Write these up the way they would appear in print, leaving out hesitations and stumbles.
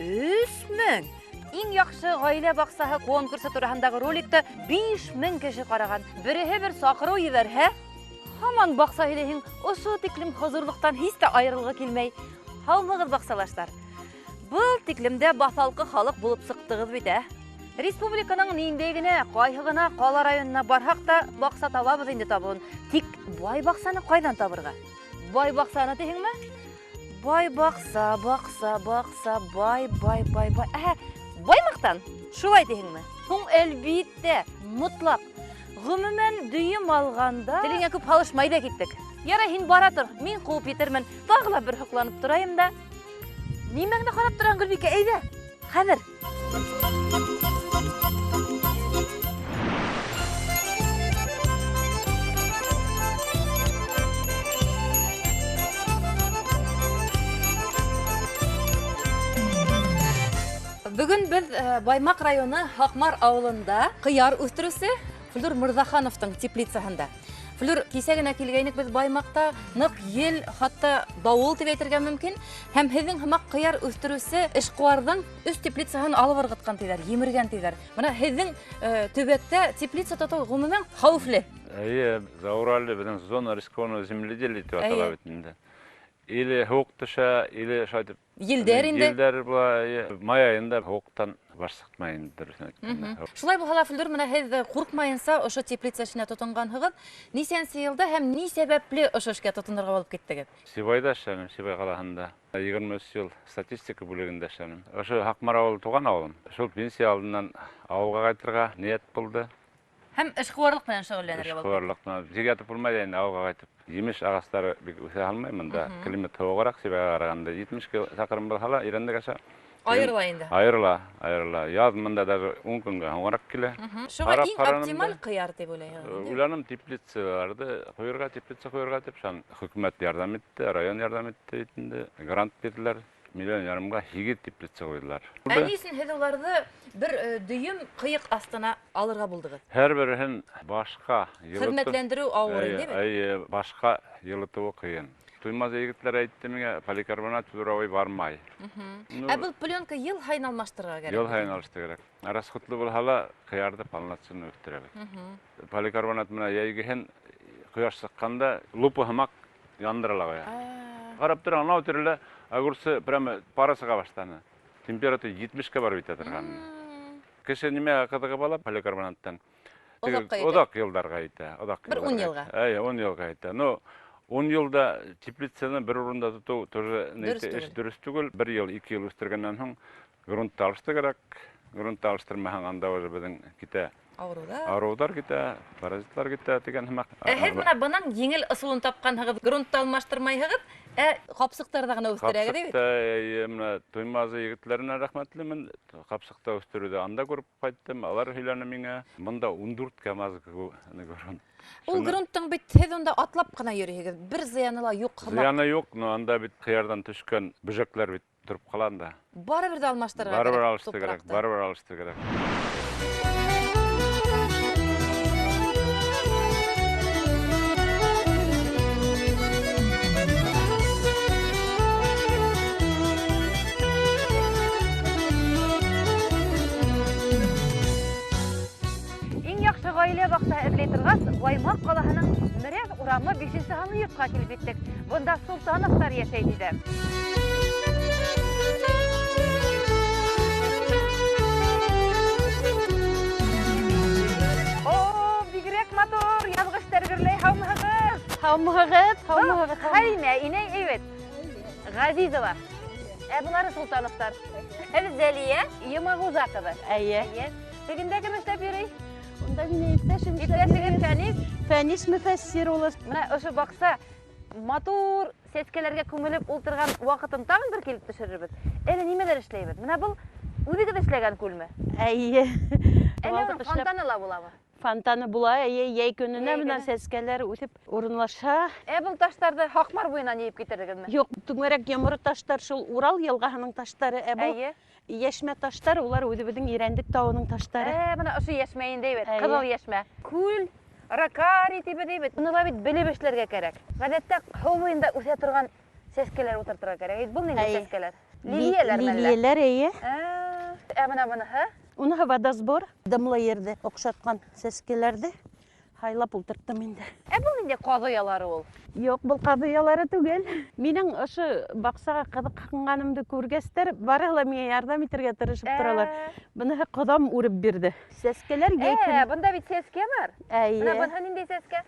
3000. Иң яхшы гаилә баксаһы конкурсы турында роликта 5000 кеше караган. Береһе бер сакыру ебәрһә, һаман бакса илеһин, ошо тиклем хозурлыктан һич тә айрылгы килмәй. Һаумыгыз баксалаштар. Был тиклемдә баҫалҡы халыҡ булып сыҡтығыҙ бит, Республиканың ниндәй генә, ҡайһы гына ҡала районына барһаҡ та баҡса табабыҙ инде табыуын. Тик бай баҡсаны ҡайҙан табырға? Бай баҡсаны тиһеңме? Бай баҡса, бай. Баймаҡтан? Шулай тиһеңме? Һуң әлбиттә, мотлаҡ. Ғөмүмән дөйөм алғанда... Телеңә күп һалышмай да киттек. Ярай, һин бара тор, мин ҡыуып етермен. Тағы ла бер һоҡланып торайым да. Нимәңде ҡарап торған, Гөлбикә, әйҙә. Хәҙер. Бөгөн беҙ Баймаҡ районы Һаҡмар ауылында ҡыяр үҫтереүсе Флүр Мырҙахановтың теплицаһында. Флүр, кисә генә килгәйнек беҙ Баймаҡта, ныҡ ел, хатта дауыл тип әйтергә мөмкин. Һәм һеҙҙең һымаҡ ҡыяр үҫтереүсе эшҡыуарҙың өс теплицаһын алып ырғытҡан тиҙәр, емергән тиҙәр. Бына һеҙҙең төбәктә теплица тотоу ғөмүмән хәүефле. Эйе, заурали беҙҙең зона рискованного земледелия тип атала бит инде. Или һыуыҡ төшә, или шайтып. Елдәр инде. Елдәр була, май айында һыуыҡтан баш сыҡмай инде дөрөҫөн әйткәндә. Шулай булһа ла, Флүр, менә һеҙ ҡурҡмайынса ошо теплица эшенә тотонғанһығыҙ. Нисәнсе йылда һәм ни сәбәпле ошо эшкә тотонорға булып киттегеҙ? Сибайҙа эшләнем, Сибай ҡалаһында. 23 йыл статистика бүлегендә эшләнем. Ошо Һаҡмар ауылы туған ауылым. Шул пенсия алдынан ауылға ҡайтырға ниәт булды. Һәм эшҡыуарлыҡ менән шөғөлләнергә булды. Эшҡыуарлыҡ менән. Тик ятып булмай инде ауылға ҡайтып. Емеш ағастары бик үҫә алмай мында. Климат һыуығыраҡ Сибайға ҡарағанда. 70 саҡрым булһа ла Ирәндәк аша айырыла инде. Айырыла. Яҙ мында даже 10 көнгә һуңыраҡ килә. Шуға иң оптималь ҡыяр тип уйлайһығыҙ. Уйланым теплицаларҙы ҡуйырға, теплица ҡуйырға тип. Хөкүмәт ярҙам итте, район ярҙам итте инде. Грант бирҙеләр. 1,5 миллионға 8 теплица ҡуйҙылар. Ә ни өсөн һеҙ уларҙы бер дөйөм ҡыйыҡ астына алырға булдығыҙ? Һәр береһен башҡа хеҙмәтләндереү ауыр инде бит? Әйе, башҡа йылытыуы ҡыйын. Туймаз егеттәр әйтте миңә, поликарбонат флюоровый бармай. Ә был пленка йыл һайын алмаштырырға кәрәк? Йыл һайын алмаштырырға кәрәк. Расходлы булһа ла ҡыярҙы полноценный үҫтерәбеҙ. Поликарбонат менән йәйгеһен ҡояш сыҡҡанда лупа һымаҡ яндырыла ҡуя. Ҡарап тора, анау тирәлә огурцы прямо пара сыға баштаны. Температура 70-ка бар бит торған. Кеше нимәгә ҡыҙығы бала поликарбонаттан? Оҙаҡ йылдарға итә. Бер 10 йылға? Әйе, 10 йылға итә. Но 10 йылда теплицаны бер урында тотоу тоже дөрөс түгел. 1 йыл, 2 йыл үстергәннән һуң грунтты алыштыру кәрәк. Грунтты алыштырмаһаң, анда уже беҙҙең китә ауырыуҙар китә, паразитлар китә тигән һымаҡ. Һеҙ бына бының еңел ысулын тапҡанһығыҙ, грунтты алмаштырмайһығыҙ, ҡапсыҡтарҙа ғына үҫтерәгеҙ бит? Ҡапсыҡта, туймазы егетләренә рәхмәтлемен. Ҡапсыҡта үҫтереүҙе анда күреп ҡайттым. Алар һөйләне миңә. Бында 14 КАМАЗ грунт. Ул грунттың бит һеҙ унда атлап ҡына йөрөйһөгөҙ. Бер зыяны ла юҡ һымаҡ. Зыяны юҡ, но анда бит ҡыярҙан төшкән бөжәктәр бит тороп ҡала анда. Барыбер дә алмаштырырға кәрәк. Барыбер алыштырырға кәрәк. Барыбер алыштырырға кәрәк. Ғаилә баҡса эҙләй торғас, Баймаҡ ҡалаһының Мөрәҙ урамы 5-нче һанлы йортҡа килеп еттек. Бында Солтановтар йәшәй тиҙәр. О, бигерәк матур, яҙғыштар гөрләй. Һаумыһығыҙ? Һаумыһығыҙ. Хәлимә, инәй, әйбәт. Ғәзизова. Ә былары Солтановтар. Һеҙ Зәлиә Йомағуза ҡыҙы. Әйе. Тегендә кем эшләп йөрөй? Унда мине иптәшем Иптәшегеҙ Фәнис? Фәнис мөфәссир улы. Менә ошо баҡса матур сәскәләргә күмелеп ултырған ваҡытын тағын бер килеп төшөрөрбөҙ. Әле нимәләр эшләйбеҙ? Менә был үҙегеҙ эшләгән күлме? Әйе. Әле уның фонтаны ла булабы? Фонтаны була, йәй көнөнә менән сәскәләр үҫеп урынлаша. Был таштарҙы Һаҡмар буйынан йыйып китерегеҙме? Юҡ, түңәрәк йомро таштар, шул Урал йылғаһының таштары. Был йәшмә таштар, улар үҙебеҙҙең Ирәндек тауының таштары. Бына ошо йәшмә инде әйбәт, ҡыҙыл йәшмә. Күл, ракарий тибеҙ әйбәт. Быны ла бит белеп эшләргә кәрәк. Ғәҙәттә һыу буйында үҫә торған сәскәләр ултыртырға кәрәк. Был нинди сәскәләр? Лилиялар мәллә? Лилиялар, әйе. Мына бұныһы? Уныһы водосбор. Дымлы ерде оқшатқан сәскелерді хайлап ултырттым инде. Бұл инде қазыялары ул. Yok, бұл қабыялары түгел. Менің ұшы бақсаға қанғанымды көргестер, барығла мен ярдам етерге тырышып тұралар. Бұны құдам үріп берді. Сәскелер гейкін. Бұнда бит сәске бар. Әйе. Бұнда нендей сәске?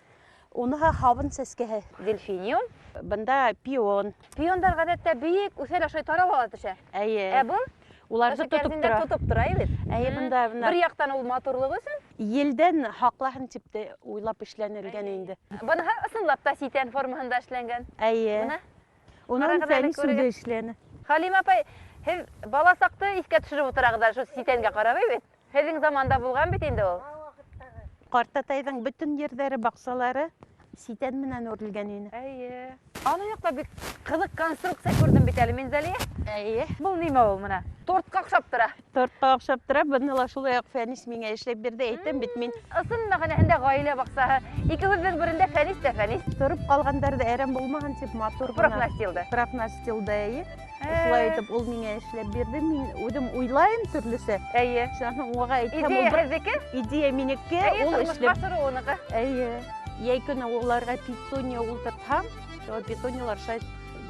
Уныға хабын сәскеһе. Дельфиниум. Бұнда пион. Пиондар ғадетте бейік, үсел ашай тарап алады ше. Әйе. Бұл? Уларды тұтып тұра. Тұтып тұра, ебет. Әйе, бұнда. Бір яқтан ол моторлығы өсін? Елден хақлағын типті ойлап ішленілген енді. Бұныға ысынлап та ситен формасында ішленген. Әйе. Бұны? Оның фәні сүлде ішлені. Халим апай, һез баласақты искә төшереп отырағыдар шу ситенге қарап ебет. Һезнең заманда булган бит инде ул. Қартатайдың бүтін ердері бақсалары ситен менен өрілген ені. Әйе. Аны яқта бик қызық конструкция көрдім бит әлі мен Зәлия. Әйе. Бұл неме ол мына? Тортқа ұқсап тұра. Тортқа ұқсап тұра, бұны шулай ақ фәнис меңе ішлеп берді, әйтем бит мен. Ысын мәғанәһендә ғаилә бақсаһы. Икебезнең берендә фәнис тә фәнис. Тұрып қалғандарды әрәм болмаған тип матур Профнастилды. Профнастилды, әйе. Шулай етіп, ол меңе ішлеп берді, мен өдім ойлайым түрлісі. Әйе. Шаны оға әйтем, Идея һезнеке? идея менеке, Әйе, ол тормыш ішлеп. башыру оныгы. Әйе. Яй күні оларға питония ултыртам, шо питониялар шайт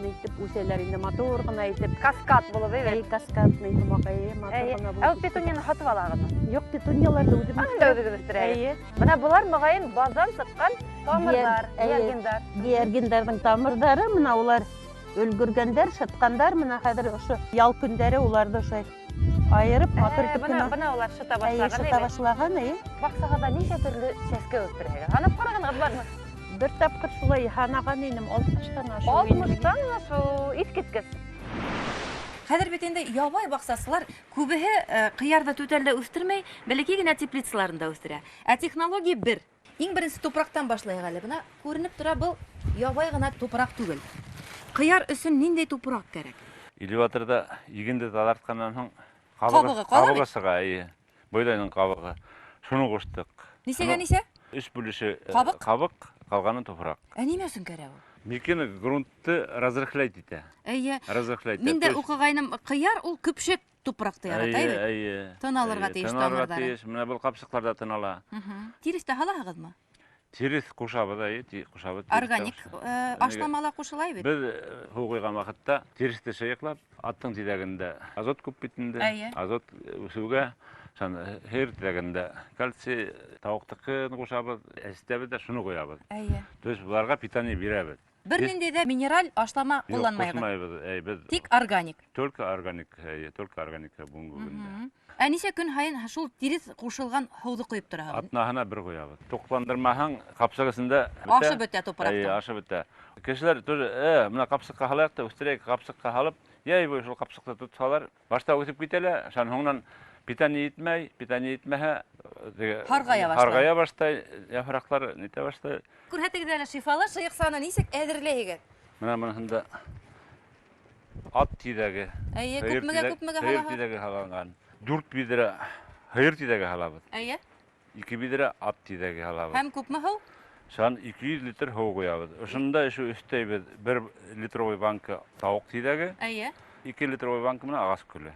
нәйтіп үселер инде мотор гына әйтеп. Каскад булып Әйе, ебет. каскадный мақайы, мотор Әйе. гына Ә ул булып. петунияны һатып алагызмы? Yok, питонияларды үдім. Анда үдегез үстерә. Әйе. Менә булар мөгаен баздан сыккан тамырлар, Әйе. диергендар. Диергендердің тамырдары, мына олар өлгіргендер, шытқандар, мына хәзер ошо ял күндері оларды ошай айырып, атыртып Бына олар шыта әйе, башлаган шыта ебет. башлаган, әйе. Бақсағада неше түрлі сәске өстерәгә. Анып караганыгыз бармы? Бір тапқыр шулай ханаған енім, 60-тан ашу. 60-тан ашу искиткес. Хәзер бит инде ябай баксасылар күбеһе кыярда түтәлдә үстермәй, бәләкәй генә теплицаларында үстерә. Ә технология бер. Иң беренче тупрактан башлайык әле. Бuna күренеп тора, бу ябай гына тупрак түгел. Кыяр өсөн ниндәй тупрак кирәк? Элеваторда егенде талартканнан соң Кабыгы кала кабыгы бит? сыга, әйе. Бойдайның кабыгы. Шуны куштык. Нисәгә нисә? Үч бүлеше Кабык? кабык, калганы топрак. Ә нимәсен кирәк ул? Мекені грунтты разрыхлять итә. Әйе. Разрыхлять. Мин дә укыгайным, кыяр ул көпшәк тупракта ярата, Әйе, әйе. әйе. Тын алырга тиеш Тыналырга тамырлары. тиеш. Менә был капсыкларда тын ала. Тирестә һалаһыгызмы? Терес кушабы да, кушабы. Органик ашламала кушыла бит. Без ху куйган вакытта тересте шаяклап, аттың тидәгендә азот күп бит инде. Әйе. Азот үсүгә, сан һәр тидәгендә кальций, тавыктыкны кушабыз, әстәбез дә шуны куябыз. Әйе. То есть буларга питание бирәбез. Бер нинди дә минераль ашлама Юк, кулланмайбыз. кушмайбыз. Әй, без Тик органик. только органик, только органик бүгенге көндә. Ә нисә көн һайын шул тирес кушылган һауды куеп торабыз? Атнаһына бер куябыз. Токландырмаһаң капсыгысында Ашы бетә Әйе, тупракта. ашы бетә. Кешеләр тоже, менә капсыкка халык та үстерәк капсыкка халып, яй бу шул капсыкта тутсалар, башта үтеп китәләр, шан һоңнан питание итмәһә, Харгая баштай, яфраклар нитә баштай. Күрһәтегез әле шифалы шыйыксаны нисек әзерләйгез? Менә монда ат тидәге. Әйе, күпмегә Һәйр һала. тидәге халанган. 4 бидре һәйр тидәге халабыз. Әйе. 2 бидре ат тидәге халабыз. Һәм күпме һау? Шан 200 литр һау куябыз. Ошында шу өстәйбез 1 литровый банка тавык тидәге, Әйе. 2 литровый банка менә агас күле.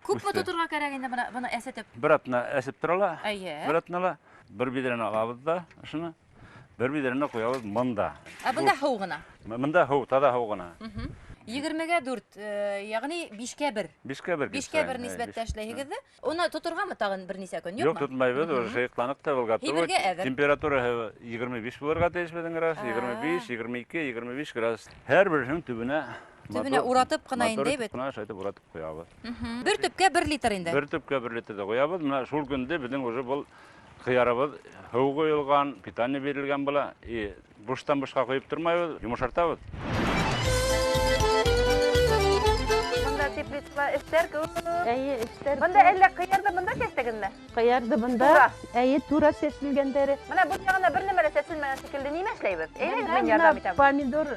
Күпме Үсте. тутырга кирәк инде буны әсәтеп? Бер атна әсеп торала. Әйе. Бер атнала 1 бидрене алабыз да, шуны 1 бидрене куябыз монда. Ә бunda һау гына. Монда һау, тада һау гына. 20-гә 4, ягъни 5-кә 1. 5-кә 1. 5-кә 1 нисбәттә эшләйһегез. Уны тутыргамы тагын бер нисә көн, Юк, юкмы? тотмайбыз, уже шыйыкланып та булга Һибергә әзер. Температура 25 булырга тиеш безнең градус, 25, 22, 25 градус. Һәр берсенең төбенә Төбенә уратып кына инде бит. Кына шайтып уратып куябыз. Бер төпкә 1 литр инде. Бер төпкә 1 литр да куябыз. Менә шул көндә безнең уже бул кыярыбыз һау куелган, питание бирелгән була. Буштан бушка куеп тормайбыз, йомшартабыз. Монда теплица эстер күп. Әйе, эштер. Монда әллә кыярда монда сәстегендә. Кыярды бында. Тура. Әйе, тура сәселгәндәре. Менә бу ягында бер нәмә сәселмәгән шикелле нимә эшләйбез? Әйе, мен ярдәм итәм. Помидор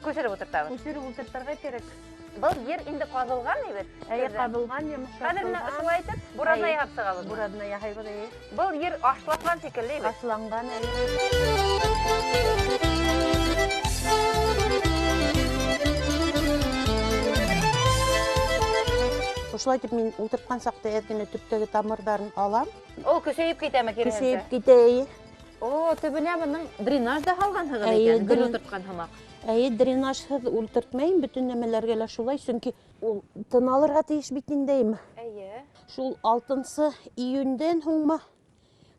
Күчереп утыртабыз. күчереп ултыртырга кирәк. Был ер инде казылган ибет. Әйе, кабылган, йомшак. Хәзер менә шулай итеп, буразна Әйе. яһап сыгабыз. Бурадна яһайбыз, әйе. Был ер ашланган шикелле ибет. Ашланган, әйе. Ошолай итеп мин ултырткан сакта эргене түптөгү тамырдарын алам. Ол көсейіп кетеме керемсе? Көсөйүп кетейи. О, төбіне бұның дренаж да қалған хығын екен, гүл отыртқан хымақ. Дренажсыз ултыртмайм, бүтүн немелерге эле шулай, чөнки ул тыналырга тийиш битиндейм. Шул 6 июнден хуңма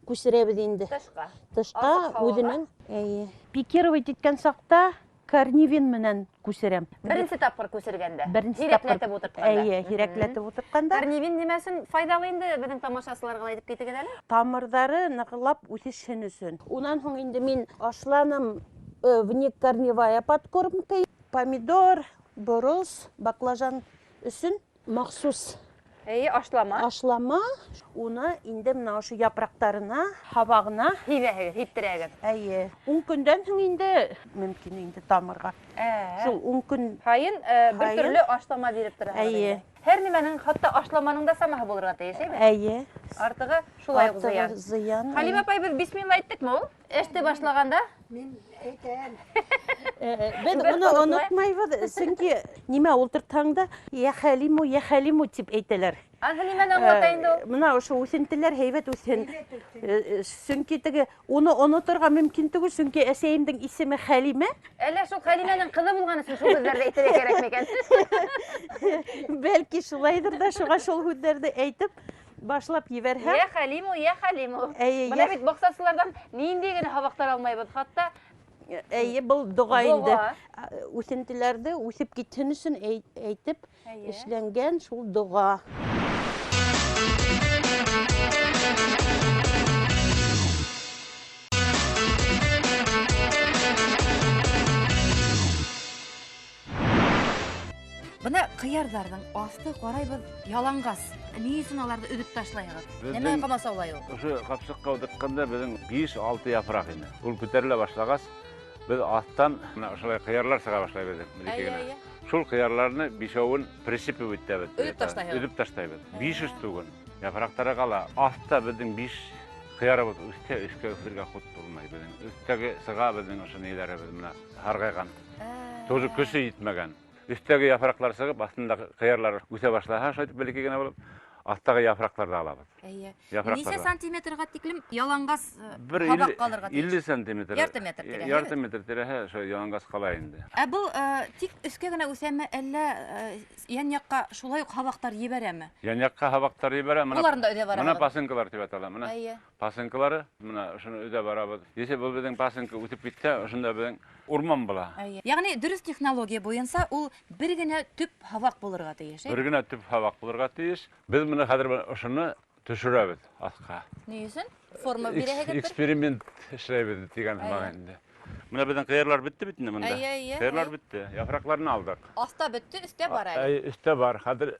күчүрөбүз инде. Тышка өзүнүн пикировать эткөн сакта карнивин менен күчүрөм. Биринчи тапкыр күчүргөндө. Хиреклетип отыртканда. Хиреклетип отыртканда. Карнивин немесин файдалы инде биздин тамашачыларга айтып кетиген эле. Тамырдары ныгылап үсүшүн үчүн. Унан соң инде мен ашланым внекорневая подкормка, помидор, борос, баклажан үчүн махсус Ашлама. ашлама. Уны инде мына ошо япрактарына, хабагына Хиптирәгез. 10 көндөн соң инде мөмкин инде тамырга. Шул 10 күн Хайын бир төрлө ашлама берип турат. Һәр нимәнең, хатта ашламаның да самаһы булырга тиеш, Артыгы шулай зыян. Халима апай, без бисмилла әйттекме ул? Эште башлаганда? Мен әйтәм. Мен уны онытмайбыз, чөнки ниме ултыртаңда я халиму дип әйтәләр. Халиманы аңлатайын да. Мына ошо үсентеләр һәйбәт үсен. Чөнки теге уны онытырга мөмкин түгел, чөнки әсәемнең исеме Халима. Әллә шул Халиманың кызы булган өчен шул сүзләрне әйтергә кирәк микән? Бәлки шулайдыр да, шуга шул һүзләрне әйтеп башлап ебәрһәм. Я халиму. Менә бит баксасылардан нинди генә хабактар алмайбыз. Хатта Бұл дұға инде. Үсентеләрде үсеп китсен өчен әйтеп эшләнгән шул дұға. Бына кыярдардың асты карайбыз ялангас. Ни өчен аларды өдүп ташлайбыз? Неме кылмаса улай ул? Ошо капчыкка утыртканда биздин 5-6 япрак инде. Ул көтөрүлө башлагас, biz астан мына ошолай кыярлар сыга башлайбыз. Шул кыярларны 5-өүн присипип үтәбез. Өдүп таштайбыз. 500 түгүн. Япрактары кала. Астта биздин 5 кыярыбыз үскө өсүргө кут болмай биздин. Үстөге сыга биздин ошо нелерибиз мына харгайган. Тоже көсө итмеген. Üstteki yapraklar sıkıp aslında kıyarlar üse başlar. Şöyle belikegene bulup alttaki yapraklar da alabız. Nese santimetrga tiklим ялангас хабак калырга? 50 сантиметр. Ярты метр тире. Ярты метр тире шо ялангас кала инде. Бул тик үскө генә үсәме, әллә ян-якка шулай ук хабактар ебәрәме? Ян-якка хабактар ебәрә. Буларында өйдә барабыз. Мына пасынкалар дип атала. Мына пасынкалары мына шуны өйдә барабыз. Десе бул безнең пасынка үтеп китсә, ошонда безнең урман була. Ягъни дөрес технология буенча ул бер генә төп хабак булырга тиеш. Бер генә төп хабак булырга тиеш. Без моны хәзер ошоны төшерәбез аска. Ни өчен? Форма бирәһегез? Эксперимент эшләбез дигән мәгънәдә. Менә безнең кыярлар битте бит инде монда. Кыярлар битте. Яфракларны алдык. Аста битте, өстә бар әле. Өстә бар. Хәзер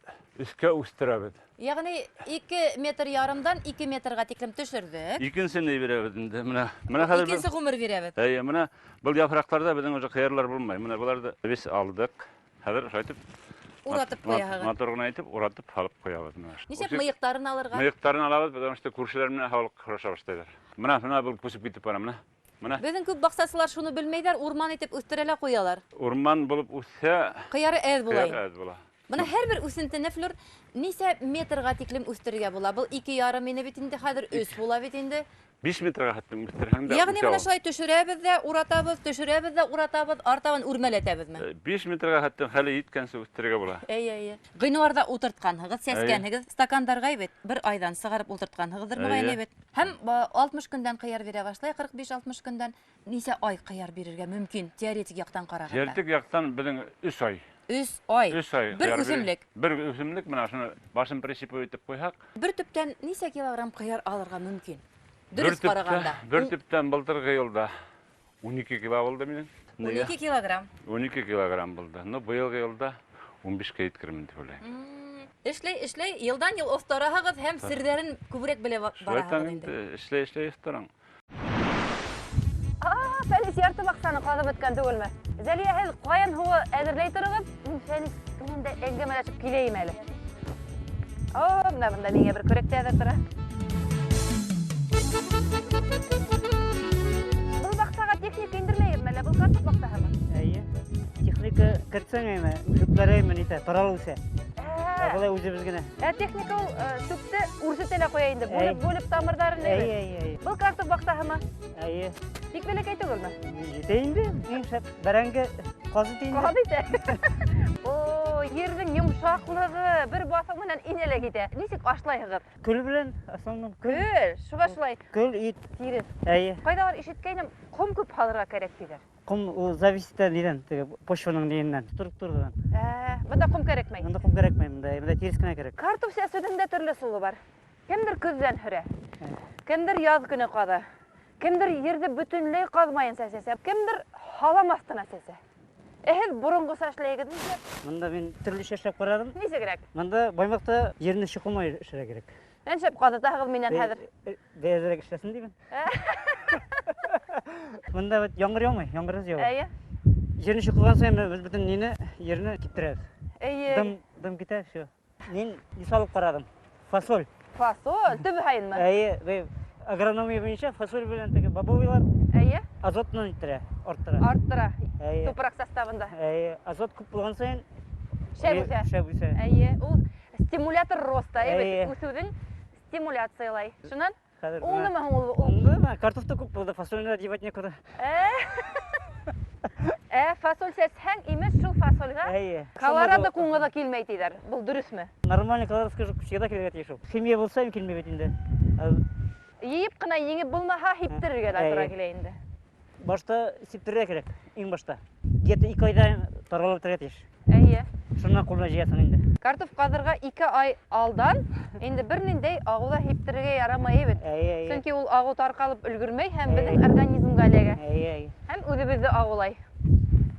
өскә үстерәбез. Ягъни 2,5 метрдан 2 метрга тиклем төшердек. Икенчесен бирәбез инде. Менә хәзер икенче гомер бирәбез. Менә бу яфракларда безнең уже кыярлар булмай. Менә буларны без алдык. Хәзер шайтып уратып куябыз. Моторны әйтеп уратып алып куябыз. Ничек мыектарын алырга? Мыектарын алабыз, потому что күршеләр менә халык хороша башлайлар. Менә бу күсеп китеп бара менә. Безнең күп баксасылар шуны белмәйләр, урман итеп үстерәлә куялар. Урман булып үссә, кыяры әз була. Әз була. Менә һәрбер үсентене флор нисә метрга тиклем үстергә була? Бу 2,5 метр бит инде, хәзер үс була бит инде. 5 метрга хәтлем үстерһәң дә. Ягъни менә шулай төшерәбез дә, уратабыз, артабан үрмәләтәбезме? 5 метрга хәтлем хәле иткәнсә үстергә була. Гыйнуарда утыртканһыгыз, сәскәнһыгыз, стакандарга бит бер айдан сыгарып утыртканһыгыздыр мөгаен бит. Һәм 60 көндән кыяр бирә башлай, 45-60 көндән нисә ай кыяр бирергә мөмкин теоретик яктан караганда? Теоретик яктан безнең 3 ай. 3 ай. Бер үсемлек. Бер үсемлек менә шуны башын присипип итеп куйсак. Бер төптән нисә килограмм кыяр алырга мөмкин? Дөрес караганда. Бер төптән былтыргы елда 12 кило булды минем. 12 килограмм. 12 килограмм булды. Ну быелгы елда 15 җиткермен дип уйлыйм. Эшләй, елдан-ел остараһыгыз һәм сирләрен күбрәк белә бараһыгыз инде. Эшләй остарам. Фәнис ярты баксаны казып беткән түгелме? Зәлия, һез каян һуы әзерләй торыгыз? Фәнис менә дә әңгәмәләшеп киләйем әле. Менә миңа бер көрәк тә тора. Бу баксага техника индермәйбезме әле? Бу картоп баксаһымы? Техника кертсәң әйме, үсепләр әйме итә, таралыса. Булай үзебез генә. Техника ул сүпте үрсетелә куя инде. Бүлеп тамырдарын әйе. Был картоп баксаһымы? Әйе. Бик бәләкәй түгелме? Җитә инде. Иң шәп бәрәңге казы тинде. Кабыйсы. О, ердің йомшаклыгы бер басың менән инәлә китә. Нисек ашлайһыгыз? Көл белән основном Көл, шуга шулай. Көл ит. Тирес. Әйе. Кайдалар ишеткәйнем, ком күп халырга кирәк диләр. Ком ул зависит нидән? Теге почваның нидән? Структурадан. Бunda ком кирәкмәй. Монда ком кирәкмәй, монда тирес кенә кирәк. Картоп сәсүдендә төрле сулы бар. Кемдер көздән хөрә. Кемдер яз көне када. Кемдер ерде бөтенләй казмаен сәсәсә. Кемдер халам астына сәсә. Һез борынгы эшләйгез нисә? Монда мин төрлечә эшләп карадым. Нисегрәк? Монда Баймакта yerni чукылмай эшләргә кирәк. Нәшәп кадатагыз миннән хәзер. Бәзрәк эшләсен димен. Монда яңгыр яумый, яңгыр яумый. Әйе. Yerni чукылган саен без бөтен нине yerni киптерәбез. Әйе. Дым китә, всё. Мин салып карадым. Фасоль. Фасоль, төбе хайынмы? Әйе, агрономия буенча фасоль белән теге бобовыйлар Әйе. азотны иттерә, арттыра. Арттыра. Әйе. Тупрак составында. Әйе, азот күп булган саен Шәп үсә. шәп үсә. Әйе, ул стимулятор роста, Әйе. үсүдең стимуляциялай. Шуннан Хәзер ул нема ул? Онда картофта күп булды, фасольне девать некуда. Фасоль сәсәң имеш шул фасольга. Әйе. Колорадо куңгыда килмәй диләр. Бул дөресме? Нормальный колорадский жук всегда килгән тиешү. Химия булса килмәй бит инде. Йыйып кына еңеп булмаһа хиптерергә дә тура килә инде. Башта сиптерергә кирәк, иң башта. Где-то 2 айда таралып торган тиеш. Әйе. Шуннан кулына җыясың инде. Картоф казырга 2 ай алдан инде берниндәй агуда хиптерергә ярамый бит. Әйе. Чөнки ул агу таркалып өлгермәй һәм безнең организмга эләгә. Әйе. Һәм үзебезне агулай.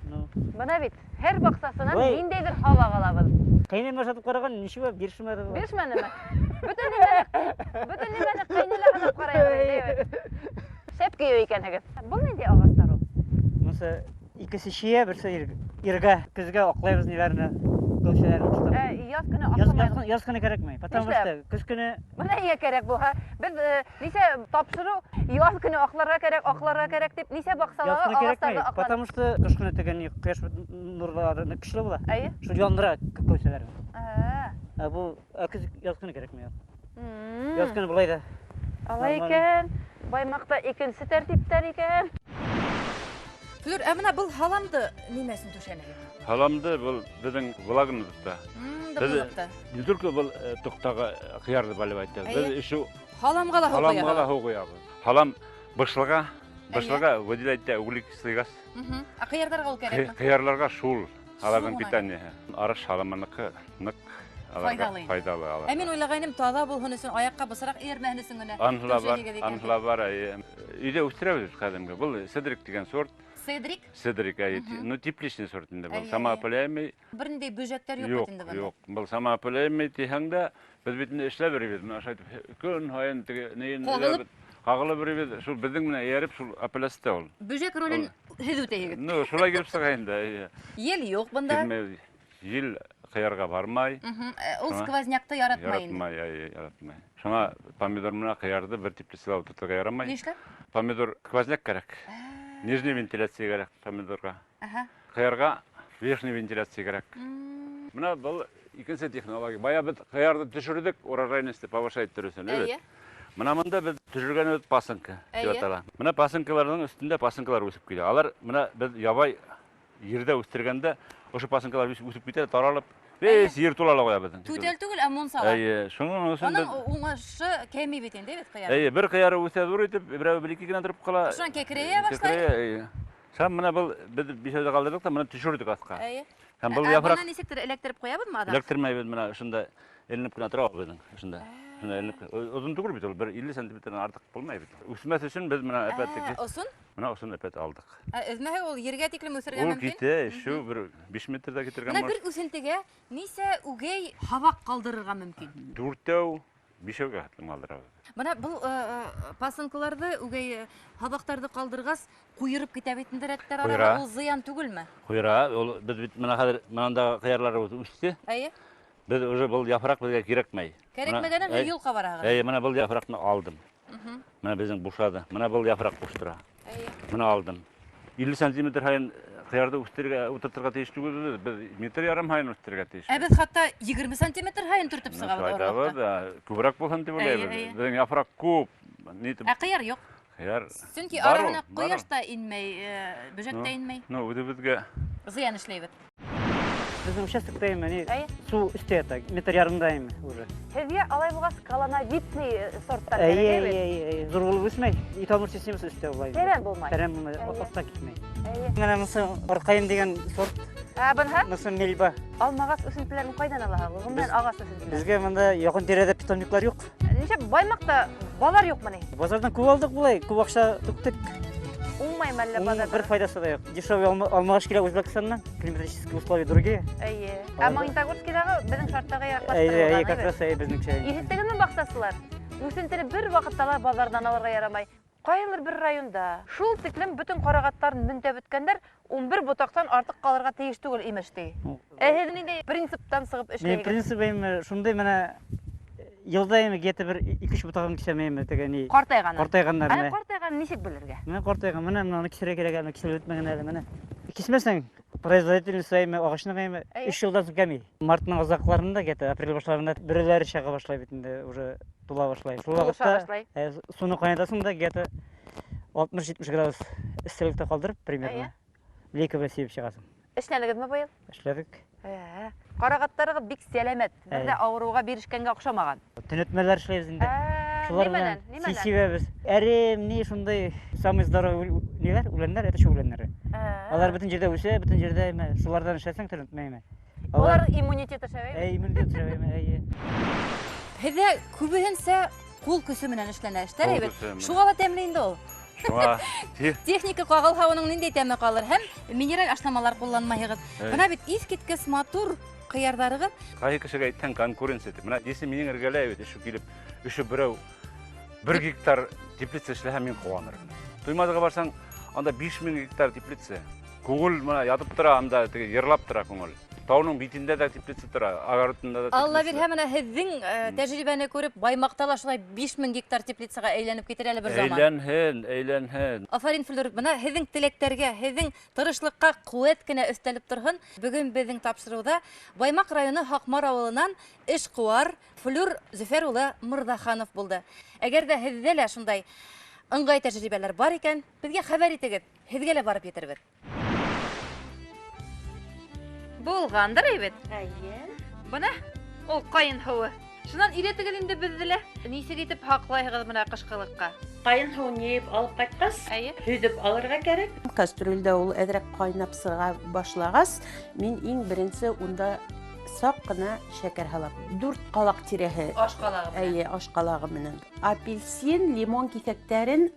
Ну, Бына бит, һәр баксасынан Ой. ниндәйдер һава алабыз. кайнама сатып караган, ничего биршмәде. Биршмәнеме? Бөтен нимәне кайнала гына карайбыз. Шәп көйө икәнегез. Бу нинди агастар ул? Монысы икесе шия, берсе иргә, көзгә аклайбыз ниләрне. Көлшәләрне уштап. Яз көне акламай. Яз көне кирәкмәй. Потому что көз көне Бuna нигә кирәк бу? Без нисә тапшыру яз көне акларга кирәк дип нисә яз баксаларга көне кирәкмәй. агастарда Потому что кыш көне тегән кояш нурлары көчле була. Әйе. Шул яндыра көлшәләрне. Бу көз яз көне кирәкмәй. Яз көне булай да. Алай икән. Баймакта икенче тәртиптәр икән. Флюр, менә был халамды нимәсен түшәнәгез? Халамды бұл біздің влагымызда. Не только бұл тоқтағы қиярды балып айтты. Біз ішу Халамга ла ху қоябыз. Халам бышлыға выделяйте углекислый газ. Қиярдарға ул кирәкме? Қиярларға шул. Аларның питание. Арыш халамыныкі нык файдалы алар. Мин уйлаганым таза булһын өчен аякка бысрак иермәһен өчен генә. Анхла бар. Үйдә үстерәбез кадимге. Бұл седрик деген сорт. Седрик? Седрик, ну тепличный сортында бұл. Самоопыляемый. Біріндей бөжектер жоқ бит инде бunda. Жоқ, бұл самоопыляемый тихәңдә біз бит эшләп беребез. Менә шайтып көн һайын нейин кагылып беребез. Шул безнең менә ярып шул апелясты ул. Бөжек ролен һез үтәйгез. Ну, шулай килеп сыга инде. Ел юк бunda. Ел кыярга бармай. Ул сквознякты яратмай инде. Яратмай. Шуңа помидор менә кыярды бер теплицада утыртырга ярамай. Нишләп? Помидор сквозняк кирәк. Нижний вентиляция кирәк помидорга. Кыярга верхний вентиляция кирәк. Менә бу икенче технология. Бая без кыярды төшердек, урожайность повышать турысын. Әйе. Менә монда без төшергән пасынка дип атала. Менә пасынкаларның өстендә пасынкалар үсеп килә. Алар менә без ябай ердә үстергәндә ошо пасынкалар үсеп китә, таралып, весь ер тулала куя безнең. Түтәл түгел, амон сала. Әйе, шуның өстендә. Аның уңышы кәми бит инде бит кыяр. Әйе, бер кыяры үсә зур итеп, берәү бер-ике генә торып кала. Шуның кәкрәя башлай. Шам менә бу без бишәүдә калдырдык та, менә төшердек аска. Әйе. Һәм бу яфрак Аны нисектер электреп куябызмы ада? электрмәйбез менә шунда эленеп кенә тора безнең шунда. Шунда эленеп. Озын түгел бит ул, 50 сантиметрдан артык булмай бит. Үсмәс өчен без менә әпәттек. Осын? Менә осын әпәт алдык. Өзмәһе ул ергә тиклем үсергә Ул мөмкин. китә, шу бер 5 метрдә китергән Менә бер үсентегә нисә үгәй һавак калдырырга мөмкин? 4 5-гә калдырабыз. Менә бу пасынкаларды үгәй һавактарды калдыргас, куйырып китә бит инде рәттәр арасында. Ул зыян түгелме? Куйра, ул без бит менә хәзер монда кыярлар үсте. Әйе. Без уже бул яфрак безгә кирәкмәй. Кирәкмәгәнен юлга барагыз. Әйе, менә бул яфракны алдым. Менә безнең бушады. Менә бул яфрак буш тора. Әйе. Менә алдым. 50 сантиметр һайын кыярды үстерге утыртырга тийиштүү біз метр ярым хайын үстерге тийиштүү. Біз хатта 20 сантиметр хайын түртіп сығабыз Айтабыз, күбірак болсын деп ойлайбыз. Біздің япырак көп. Қияр жоқ. Қияр. Сүнки арағына құяшта инмей, бөжекте инмей. Өдібізге Зиян ішлейбіз. Біздің участокта су үсте метр ярымдайым уже. Сізге алай бұға скалановидный сорттар Зұрғылы өсмей, итамыр системасы үсте олай. Терен болмай. Терен болмай, отта кетмей. Мына мұсы Орқайын деген сорт. Бұнға? Мұсы Мельба. Алмағас өсінтілерін қайдан алаға? Ғыммен ағас өсінтілер. Бізге мұнда яқын тереді питомниклар жоқ. Неше баймақта балар жоқ мұны? Базардан көп алдық бұлай, көп ақша түктік. Оңмай мәлі базардан? Бір файдасы да жоқ. Дешевый алмағаш келе Өзбекстаннан, климатические условия другие. Магнитогорскийдағы біздің шарттағы яқластырылған. Как раз біздіңше. Есістігінің бақсасылар. Өсінтілі бір вақытталар базардан алырға ярамай. Қайылыр бір районда. Шул тіклім бүтін қарағаттарын мүнтәп өткендер 11 бұтақтан артық қалырға тейіш түгіл емештей. Әйедіне принциптан сығып ішлейгі. Мен принципім шундай мәне елдайым кеті бір 2-3 бұтағын кішемеймі дегені. Қартайғаны. Қартайғандар. Әне қартайғаны нешек білірге? Мен қартайған, мұны кісіре керек әлі, кісіре өтмеген әлі, мұны. Кесмесең, производительность айымы, ағашының айымы 3 жылдан соң кәмей. Мартының азақларында кеті, апрель башларында бірілері шаға башлай бетінде, уже тула башлай. Сол уақытта суны қайнатасың да кеті 60-70 градус істілікті қалдырып, примерно. Лекігі себіп шығасың. Ішләлігіз ме байыл? Ішләдік. Қарағаттарығы бик сәлемет. Бірді ауыруға берішкенге оқшамаған. Түнетмелер ішлейбізінде. Неменен? Себебіз әрем не шундай самый здоровый нелер, уленлер, это шу уленлері. Алар бүтін жерде өсе, бүтін жерде шулардан ішесің түнетмейме. Олар иммунитеті шәвейме? Иммунитет шәвейме, Хеде көбігенсе қол күсі менен ішләнә іштер, шуғала тәмлейінді ол. Техника қағыл хауының нендей тәмі қалыр, һәм минерал ашламалар қолланмайығыз. Бұна бит искеткіс матур қиярдарығы. Қай кішіге айттан конкуренция еді. Мұна десе менің іргелі әйбет, үші келіп, үші біреу 1 гектар теплица ішләһә мен қуанырмын. Туймадыға барсаң, анда 5000 гектар теплица. Көңіл мұна ядып тұра, анда ерлап тұра көңіл. Тауның битінде де теплица тұра, ағарытында да теплица. Алла бір хәміне һеҙҙең тәжрибәне көріп, Баймақтала шулай 5000 гектар теплицаға әйләнеп кетер әле бір заман. Әйләнһен. Афарин Флүр, бына һеҙҙең теләктәргә, һеҙҙең тырышлыҡҡа ҡеүәт кенә өҫтәлеп торһон. Бөгөн беҙҙең тапшырыуҙа Баймаҡ районы Һаҡмар ауылынан эшҡыуар Флүр Зөфәр улы Мырҙаханов булды. Әгәр ҙә һеҙҙә лә шундай ыңғай тәжрибәләр бар икән, беҙгә хәбәр итегеҙ, һеҙгә лә барып етербеҙ. Булғандыр әйбет. Бына ул ҡайын һыуы. Шунан иретегеҙ инде беҙҙе лә. Нисек итеп һаҡлайһығыҙ бына ҡышҡылыҡҡа? Ҡайын һыуын йыйып алып ҡайтҡас, һөҙөп алырға кәрәк. Кастрюльдә ул әҙерәк ҡайнап сыға башлағас, мин иң беренсе унда саҡ ҡына шәкәр һалам. 4 ҡалаҡ тирәһе. Аш ҡалағы. Аш ҡалағы менән. Апельсин, лимон киҫәктәрен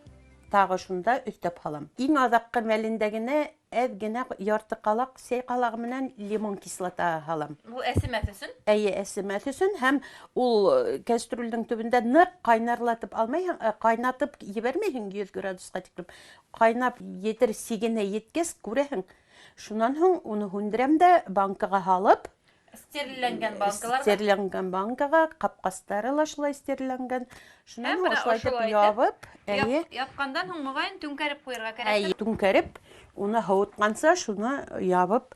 тағы шунда өҫтәп һалам. Иң аҙаҡҡы мәлендә генә әҙ генә ярты ҡалаҡ сәй ҡалағы менән лимон кислота һалам. Бу әсемәҫ өсөн? Әсемәҫ өсөн һәм ул кәстрүлдең төбөндә ныҡ ҡайнарлатып алмайһың, ҡайнатып ебәрмәйһең 100 градусҡа тиклем. Ҡайнап етер сигенә еткәс күрәһең. Шунан һуң уны һүндерәм дә банкаға һалып, стерилләнгән банкаларга. Стерилләнгән банкаға, ҡапҡастары ла шулай стерилләнгән. Шунан һуң шулайтып ябып, япҡандан һуң мөғәйен түңкәреп ҡуйырға кәрәк. Түңкәреп, уны һыуытҡанса шуны ябып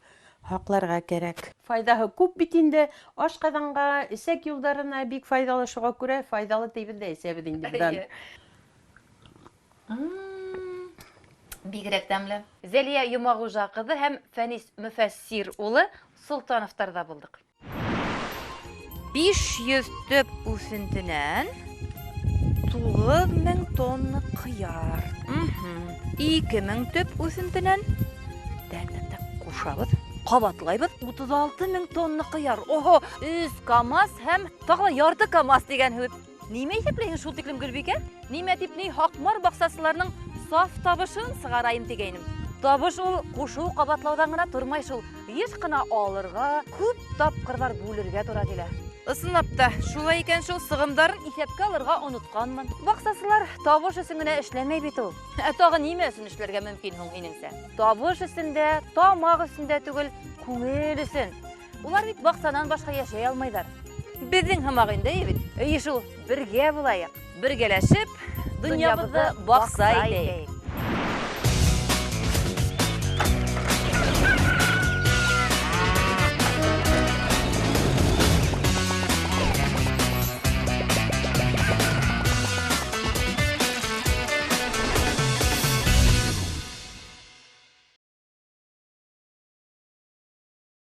һаҡларға кәрәк. Файдаһы күп бит инде. Ашҡаҙанға, эсәк юлдарына бик файдалы, шуға күрә файдалы тейбеҙ дә эсәбеҙ инде будан. Бигерәк тәмле. Зәлиә Йомағужа ҡыҙы һәм Фәнис Мөфәссир улы Солтановтарҙа булдыҡ. 500 төп үҫентенән 9000 тонна ҡыяр. 2000 төп үҫентенән ҡушабыҙ, ҡабатлайбыҙ 36000 тонна ҡыяр. Охо, 3 КАМАЗ һәм тағы ярты КАМАЗ дигән һүҙ. Нимә иҫәпләйһең шул тиклем, Гөлбикә? Нимә тип ни Һаҡмар баҡсасыларының саф табышын сығарайым тигәйнем. Табыш ул ҡушыу ҡабатлауҙан ғына тормай шул. Йыш ҡына алырға, күп тапҡырҙар бүлергә тура килә. Ысынлап та, шулай икән шул сығымдарын иҫәпкә алырға онотҡанмын. Баҡсасылар табыш өсөн генә эшләмәй бит ул. Тағы нимә өсөн эшләргә мөмкин һуң һинеңсә? Табыш өсөн дә, тамаҡ өсөн дә түгел, күңел өсөн. Улар бит баҡсанан башҡа йәшәй алмайҙар. Беҙҙең һымаҡ инде бит. Эйе шул, бергә булайыҡ. Бергәләшеп, донъябыҙҙы баҡса итәйек.